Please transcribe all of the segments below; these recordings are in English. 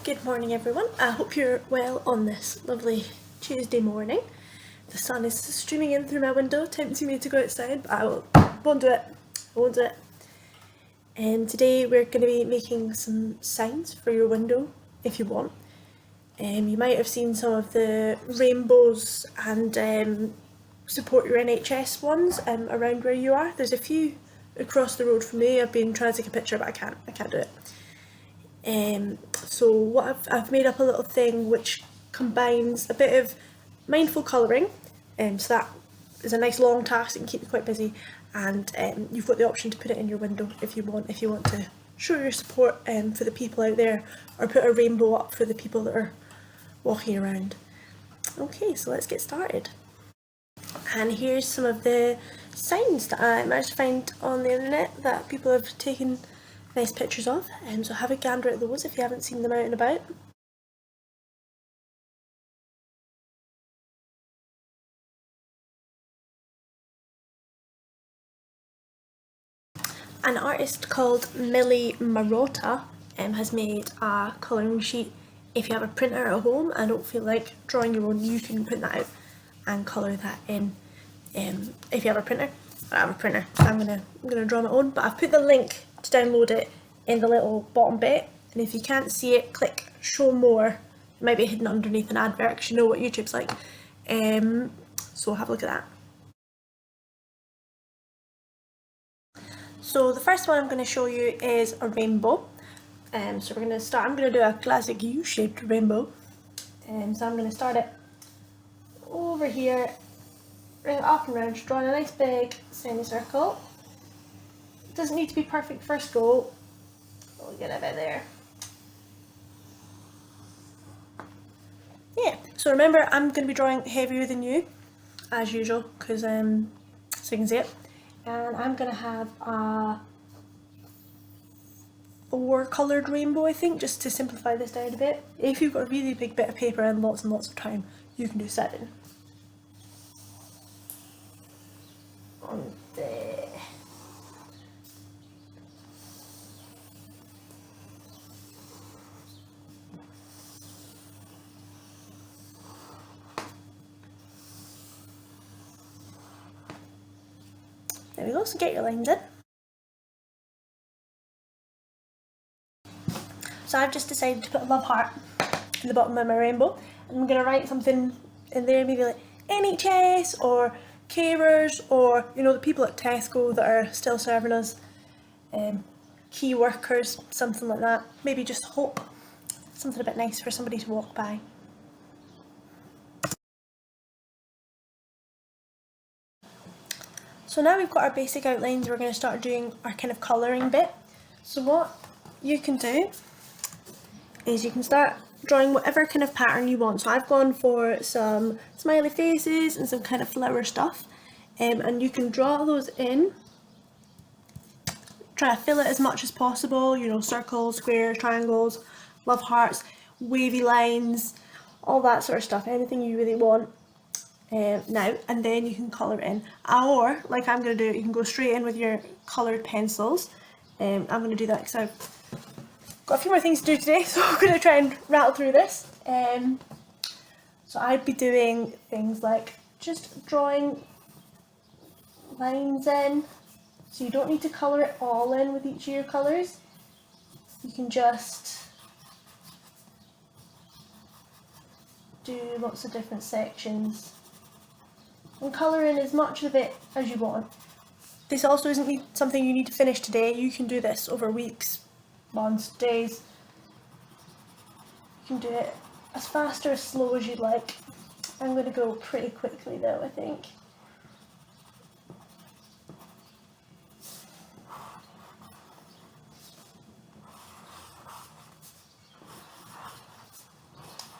Good morning everyone, I hope you're well on this lovely Tuesday morning. The sun is streaming in through my window, tempting me to go outside, but I won't do it. And today we're going to be making some signs for your window if you want. You might have seen some of the rainbows and support your NHS ones around where you are. There's a few across the road from me. I've been trying to take a picture but I can't do it. So what I've made up a little thing which combines a bit of mindful colouring, so that is a nice long task that can keep you quite busy, and you've got the option to put it in your window if you want to show your support for the people out there, or put a rainbow up for the people that are walking around. Okay, so let's get started. And here's some of the signs that I managed to find on the internet that people have taken nice pictures of, so have a gander at those if you haven't seen them out and about. An artist called Millie Marotta has made a colouring sheet. If you have a printer at home and don't feel like drawing your own, you can print that out and colour that in. If you have a printer, I have a printer, so I'm gonna draw my own, but I've put the link to download it in the little bottom bit, and if you can't see it, click show more. It might be hidden underneath an advert because you know what YouTube's like. So have a look at that. So the first one I'm going to show you is a rainbow. So we're going to start, I'm going to do a classic U-shaped rainbow. So I'm going to start it over here, bring it up and round, just drawing a nice big semicircle. It doesn't need to be perfect first go. We'll get a bit there. Yeah, so remember I'm going to be drawing heavier than you, as usual, because so you can see it. And I'm going to have a 4 coloured rainbow, I think, just to simplify this down a bit. If you've got a really big bit of paper and lots of time, you can do 7. On there. There we go, so get your lines in. So I've just decided to put a love heart in the bottom of my rainbow, and I'm going to write something in there, maybe like NHS or carers, or you know, the people at Tesco that are still serving us, key workers, something like that. Maybe just hope, something a bit nice for somebody to walk by. So now we've got our basic outlines, we're going to start doing our kind of colouring bit. So what you can do is you can start drawing whatever kind of pattern you want. So I've gone for some smiley faces and some kind of flower stuff, and you can draw those in. Try to fill it as much as possible, you know, circles, squares, triangles, love hearts, wavy lines, all that sort of stuff, anything you really want. Now, and then you can colour in, or like I'm going to do, you can go straight in with your coloured pencils. I'm going to do that because I've got a few more things to do today, so I'm going to try and rattle through this. So I'd be doing things like just drawing lines in, so you don't need to colour it all in with each of your colours. You can just do lots of different sections and colour in as much of it as you want. This also isn't something you need to finish today. You can do this over weeks, months, days. You can do it as fast or as slow as you'd like. I'm going to go pretty quickly though, I think.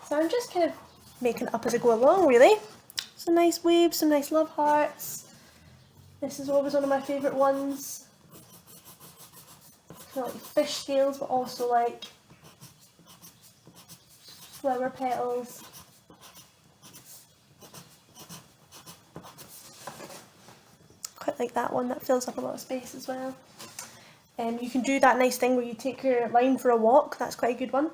So I'm just kind of making it up as I go along, really. Some nice waves, some nice love hearts. This is always one of my favourite ones. Kind of like fish scales, but also like flower petals. Quite like that one, that fills up a lot of space as well. You can do that nice thing where you take your line for a walk, that's quite a good one.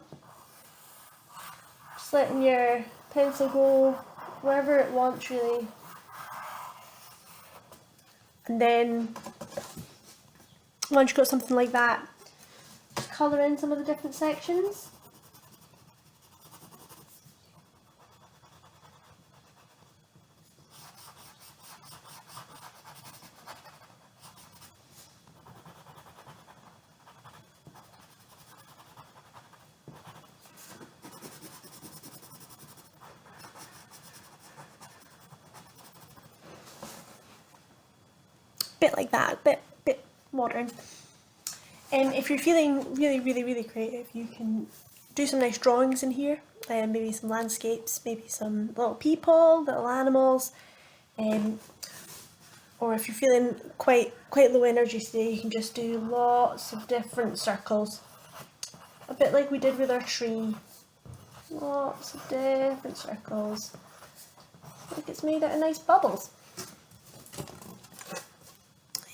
Just letting your pencil go wherever it wants really. And then once you've got something like that, just colour in some of the different sections. Bit like that, bit modern. If you're feeling really creative, you can do some nice drawings in here, maybe some landscapes, maybe some little people, little animals, or if you're feeling quite low energy today, you can just do lots of different circles, a bit like we did with our tree. Lots of different circles, like it's made out of nice bubbles.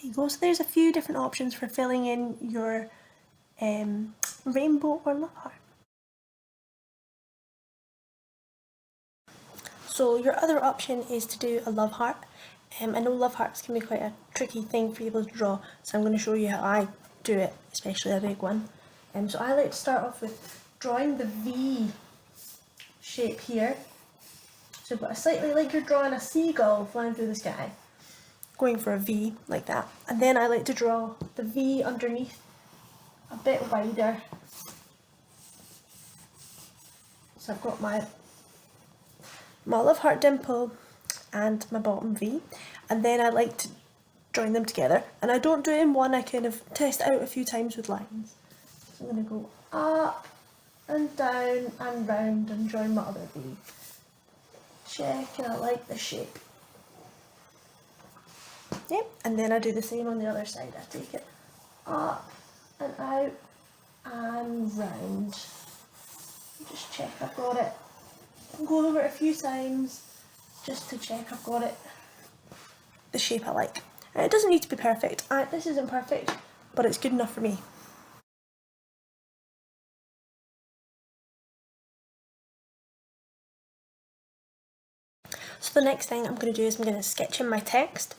There you go. So there's a few different options for filling in your rainbow or love heart. So your other option is to do a love heart. I know love hearts can be quite a tricky thing for people to draw, so I'm going to show you how I do it, especially a big one. So I like to start off with drawing the V shape here. So but slightly like you're drawing a seagull flying through the sky, going for a V like that. And then I like to draw the V underneath a bit wider. So I've got my love heart dimple and my bottom V, and then I like to join them together, and I don't do it in one, I kind of test out a few times with lines. So I'm going to go up and down and round and join my other V. Check, and I like the shape. Yep, and then I do the same on the other side. I take it up and out and round. Just check I've got it. Go over it a few times just to check I've got it the shape I like. And it doesn't need to be perfect. This isn't perfect, but it's good enough for me. So the next thing I'm going to do is I'm going to sketch in my text.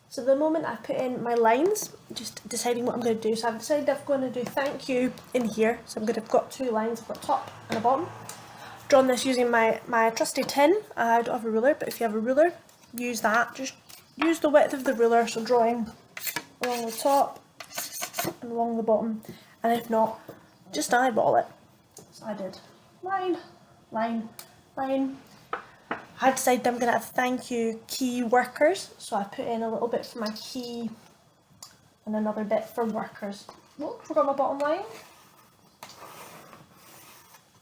So the moment I put in my lines, just deciding what I'm going to do. So I've decided I'm going to do thank you in here. So I'm going to have got two lines, I've got top and a bottom. Drawn this using my trusty tin. I don't have a ruler, but if you have a ruler, use that. Just use the width of the ruler, so drawing along the top and along the bottom, and if not, just eyeball it. So I did line, line, line. I decided I'm going to have thank you key workers, so I put in a little bit for my key and another bit for workers. Oh, forgot my bottom line.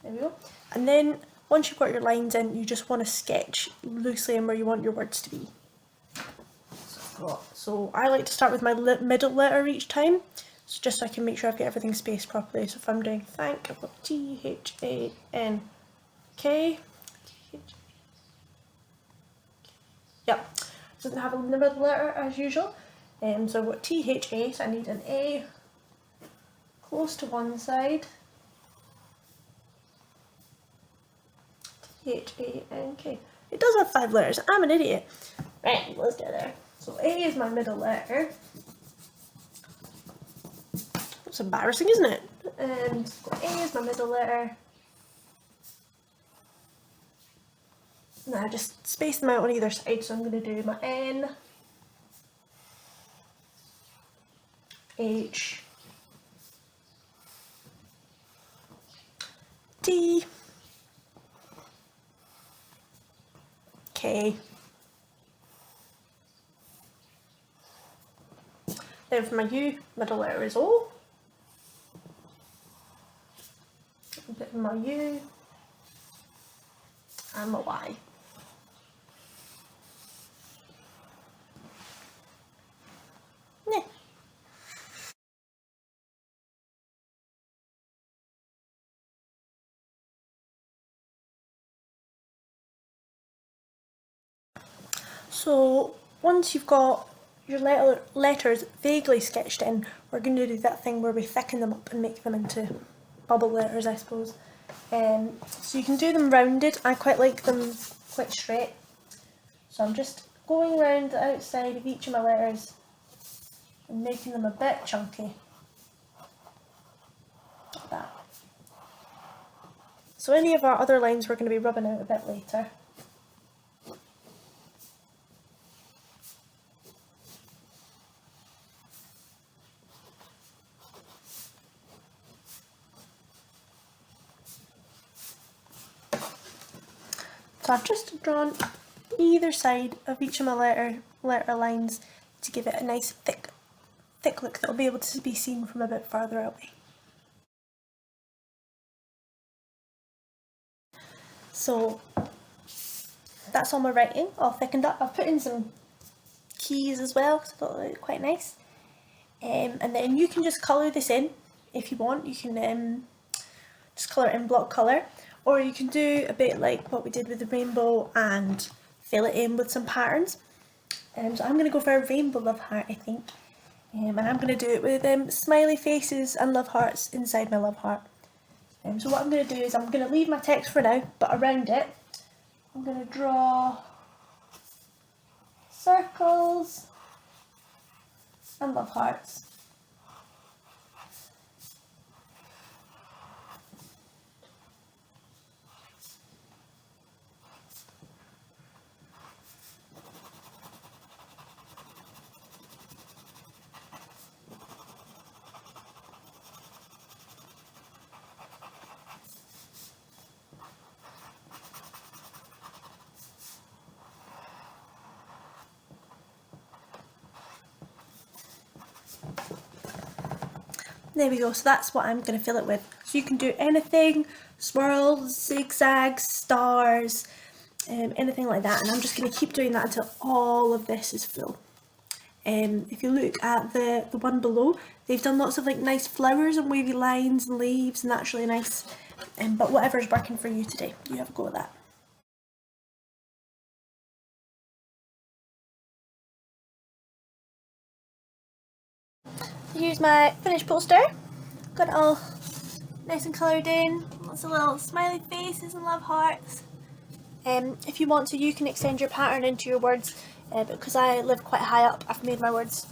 There we go. And then once you've got your lines in, you just want to sketch loosely in where you want your words to be. So I like to start with my middle letter each time, so just so I can make sure I've got everything spaced properly. So if I'm doing thank, I've got T-H-A-N-K. Yep, doesn't have a middle letter as usual. So I've got T-H-A, so I need an A close to one side. T-H-A-N-K. It does have 5 letters. I'm an idiot. Right, let's get there. So A is my middle letter. That's embarrassing, isn't it? And A is my middle letter. Now I just space them out on either side, so I'm going to do my N, H, T, K. Then for my U, middle letter is O. A bit of my U and my Y. Yeah. So once you've got your letters vaguely sketched in, we're going to do that thing where we thicken them up and make them into bubble letters, I suppose. So you can do them rounded. I quite like them quite straight. So I'm just going around the outside of each of my letters and making them a bit chunky. Like that. So any of our other lines we're going to be rubbing out a bit later. So I've just drawn either side of each of my letter lines to give it a nice thick look that will be able to be seen from a bit further away. So that's all my writing, all thickened up. I've put in some keys as well because I thought it looked quite nice. And then you can just colour this in if you want. You can just colour it in block colour, or you can do a bit like what we did with the rainbow and fill it in with some patterns. So I'm going to go for a rainbow love heart, I think. And I'm going to do it with smiley faces and love hearts inside my love heart. So what I'm going to do is I'm going to leave my text for now, but around it I'm going to draw circles and love hearts. There we go, so that's what I'm going to fill it with. So you can do anything, swirls, zigzags, stars, anything like that, and I'm just going to keep doing that until all of this is full. If you look at the one below, they've done lots of like nice flowers and wavy lines and leaves, and that's really nice. But whatever's working for you today, you have a go at that. Here's my finished poster. Got it all nice and coloured in, lots of little smiley faces and love hearts. If you want to, you can extend your pattern into your words, but because I live quite high up, I've made my words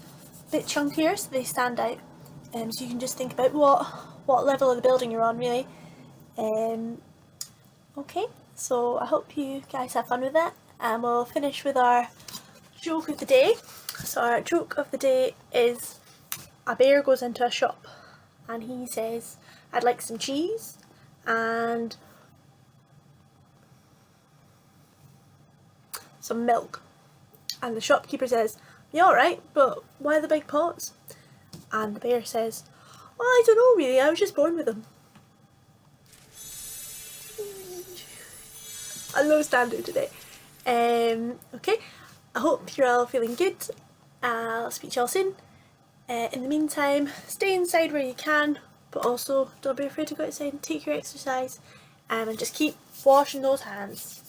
a bit chunkier so they stand out. So you can just think about what level of the building you're on, really. Okay, so I hope you guys have fun with that, and we'll finish with our joke of the day. So our joke of the day is: a bear goes into a shop and he says, "I'd like some cheese and some milk." And the shopkeeper says, "Yeah, alright, but why the big pots?" And the bear says, "Well, I don't know really, I was just born with them." A low standard today. Okay, I hope you're all feeling good. I'll speak to you all soon. In the meantime, stay inside where you can, but also don't be afraid to go outside and take your exercise, and just keep washing those hands.